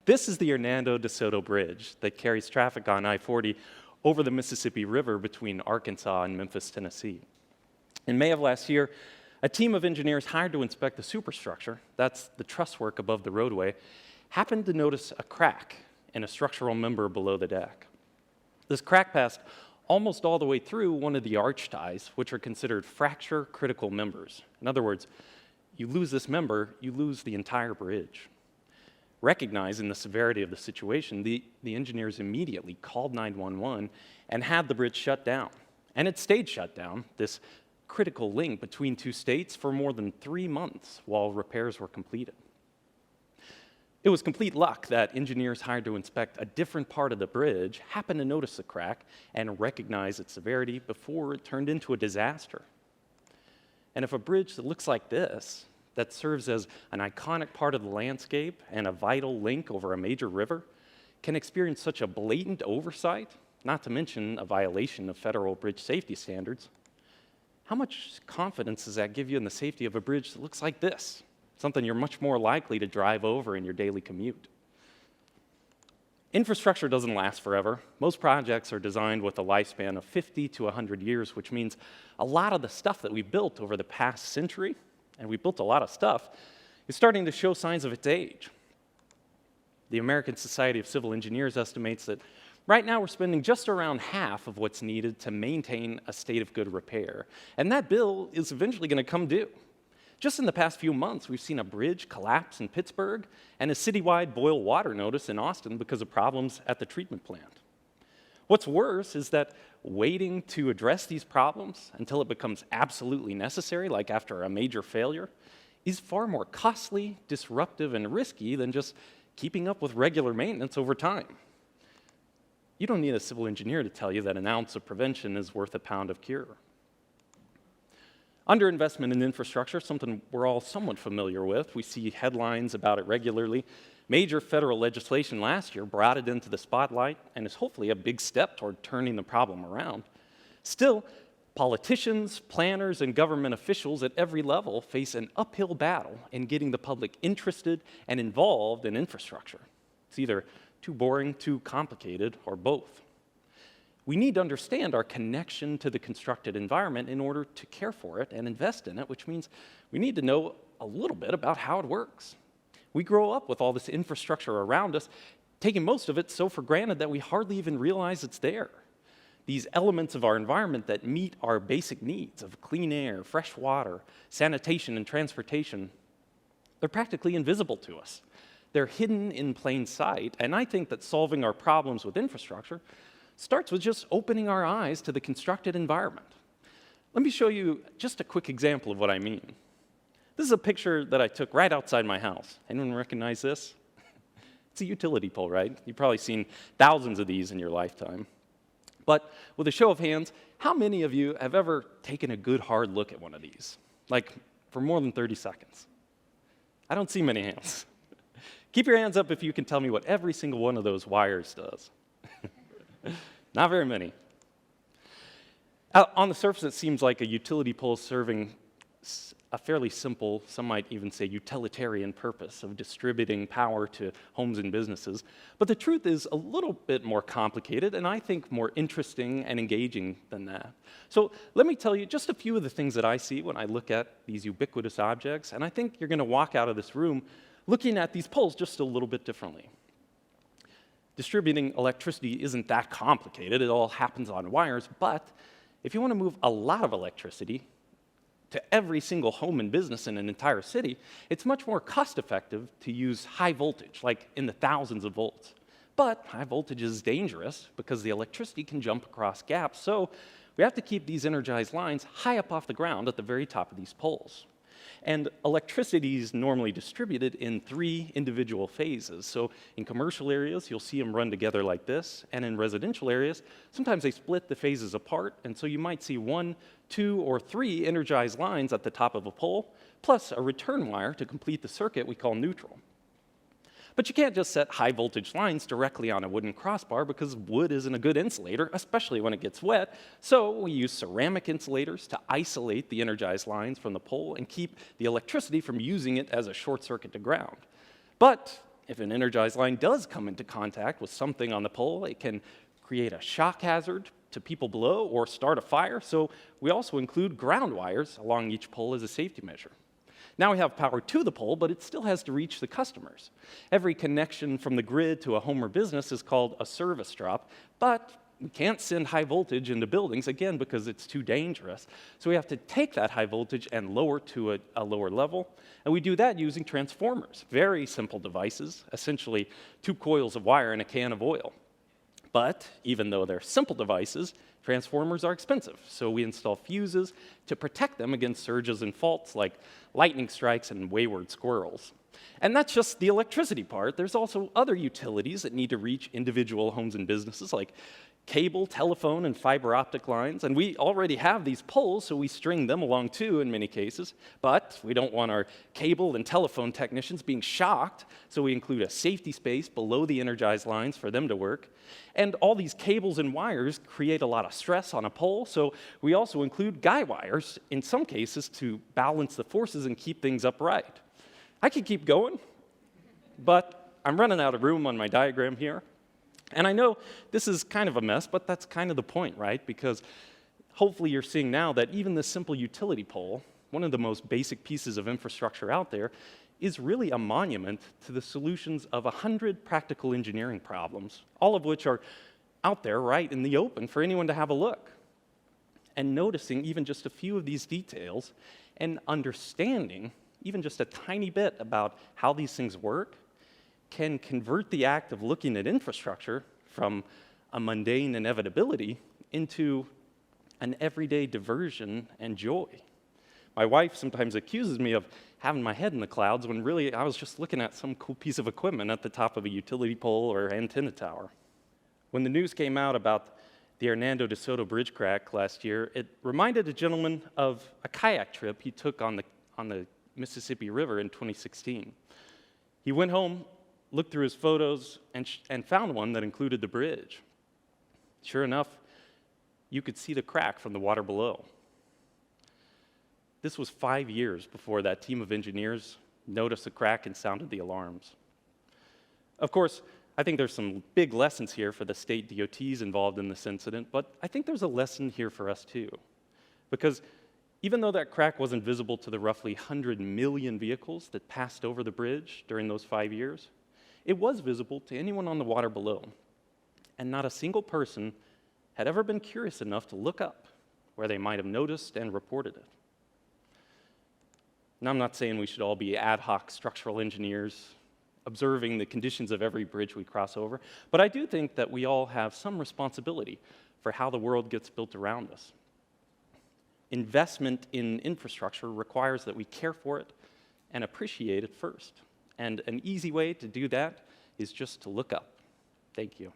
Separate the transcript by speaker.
Speaker 1: This is the Hernando de Soto Bridge that carries traffic on I-40 over the Mississippi River between Arkansas and Memphis, Tennessee. In May of last year, a team of engineers hired to inspect the superstructure, that's the truss work above the roadway, happened to notice a crack in a structural member below the deck. This crack passed almost all the way through one of the arch ties, which are considered fracture-critical members. In other words, you lose this member, you lose the entire bridge. Recognizing the severity of the situation, the engineers immediately called 911 and had the bridge shut down. And it stayed shut down, this critical link between two states, for more than 3 months while repairs were completed. It was complete luck that engineers hired to inspect a different part of the bridge happened to notice the crack and recognize its severity before it turned into a disaster. And if a bridge that looks like this, that serves as an iconic part of the landscape and a vital link over a major river, can experience such a blatant oversight, not to mention a violation of federal bridge safety standards, how much confidence does that give you in the safety of a bridge that looks like this? Something you're much more likely to drive over in your daily commute. Infrastructure doesn't last forever. Most projects are designed with a lifespan of 50 to 100 years, which means a lot of the stuff that we built over the past century, and we built a lot of stuff, is starting to show signs of its age. The American Society of Civil Engineers estimates that right now we're spending just around half of what's needed to maintain a state of good repair, and that bill is eventually going to come due. Just in the past few months, we've seen a bridge collapse in Pittsburgh and a citywide boil water notice in Austin because of problems at the treatment plant. What's worse is that waiting to address these problems until it becomes absolutely necessary, like after a major failure, is far more costly, disruptive, and risky than just keeping up with regular maintenance over time. You don't need a civil engineer to tell you that an ounce of prevention is worth a pound of cure. Underinvestment in infrastructure, something we're all somewhat familiar with. We see headlines about it regularly. Major federal legislation last year brought it into the spotlight and is hopefully a big step toward turning the problem around. Still, politicians, planners, and government officials at every level face an uphill battle in getting the public interested and involved in infrastructure. It's either too boring, too complicated, or both. We need to understand our connection to the constructed environment in order to care for it and invest in it, which means we need to know a little bit about how it works. We grow up with all this infrastructure around us, taking most of it so for granted that we hardly even realize it's there. These elements of our environment that meet our basic needs of clean air, fresh water, sanitation, and transportation, they're practically invisible to us. They're hidden in plain sight, and I think that solving our problems with infrastructure starts with just opening our eyes to the constructed environment. Let me show you just a quick example of what I mean. This is a picture that I took right outside my house. Anyone recognize this? It's a utility pole, right? You've probably seen thousands of these in your lifetime. But with a show of hands, how many of you have ever taken a good hard look at one of these? Like for more than 30 seconds? I don't see many hands. Keep your hands up if you can tell me what every single one of those wires does. Not very many. On the surface, it seems like a utility pole serving a fairly simple, some might even say utilitarian purpose of distributing power to homes and businesses. But the truth is a little bit more complicated and I think more interesting and engaging than that. So let me tell you just a few of the things that I see when I look at these ubiquitous objects, and I think you're going to walk out of this room looking at these poles just a little bit differently. Distributing electricity isn't that complicated. It all happens on wires, but if you want to move a lot of electricity to every single home and business in an entire city, it's much more cost-effective to use high voltage, like in the thousands of volts. But high voltage is dangerous because the electricity can jump across gaps, so we have to keep these energized lines high up off the ground at the very top of these poles. And electricity is normally distributed in 3 individual phases. So in commercial areas, you'll see them run together like this. And in residential areas, sometimes they split the phases apart. And so you might see 1, 2, or 3 energized lines at the top of a pole, plus a return wire to complete the circuit we call neutral. But you can't just set high voltage lines directly on a wooden crossbar because wood isn't a good insulator, especially when it gets wet. So we use ceramic insulators to isolate the energized lines from the pole and keep the electricity from using it as a short circuit to ground. But if an energized line does come into contact with something on the pole, it can create a shock hazard to people below or start a fire. So we also include ground wires along each pole as a safety measure. Now we have power to the pole, but it still has to reach the customers. Every connection from the grid to a home or business is called a service drop, but we can't send high voltage into buildings, again, because it's too dangerous. So we have to take that high voltage and lower to a lower level, and we do that using transformers, very simple devices, essentially 2 coils of wire and a can of oil. But even though they're simple devices, transformers are expensive, so we install fuses to protect them against surges and faults like lightning strikes and wayward squirrels. And that's just the electricity part. There's also other utilities that need to reach individual homes and businesses, like cable, telephone, and fiber optic lines. And we already have these poles, so we string them along too in many cases. But we don't want our cable and telephone technicians being shocked, so we include a safety space below the energized lines for them to work. And all these cables and wires create a lot of stress on a pole, so we also include guy wires in some cases to balance the forces and keep things upright. I could keep going, but I'm running out of room on my diagram here. And I know this is kind of a mess, but that's kind of the point, right? Because hopefully you're seeing now that even this simple utility pole, one of the most basic pieces of infrastructure out there, is really a monument to the solutions of 100 practical engineering problems, all of which are out there right in the open for anyone to have a look. And noticing even just a few of these details and understanding even just a tiny bit about how these things work can convert the act of looking at infrastructure from a mundane inevitability into an everyday diversion and joy. My wife sometimes accuses me of having my head in the clouds when really I was just looking at some cool piece of equipment at the top of a utility pole or antenna tower. When the news came out about the Hernando de Soto bridge crack last year, it reminded a gentleman of a kayak trip he took on the Mississippi River in 2016. He went home, looked through his photos, and found one that included the bridge. Sure enough, you could see the crack from the water below. This was 5 years before that team of engineers noticed the crack and sounded the alarms. Of course, I think there's some big lessons here for the state DOTs involved in this incident, but I think there's a lesson here for us too. Because even though that crack wasn't visible to the roughly 100 million vehicles that passed over the bridge during those 5 years, it was visible to anyone on the water below. And not a single person had ever been curious enough to look up where they might have noticed and reported it. Now, I'm not saying we should all be ad hoc structural engineers observing the conditions of every bridge we cross over, but I do think that we all have some responsibility for how the world gets built around us. Investment in infrastructure requires that we care for it and appreciate it first. And an easy way to do that is just to look up. Thank you.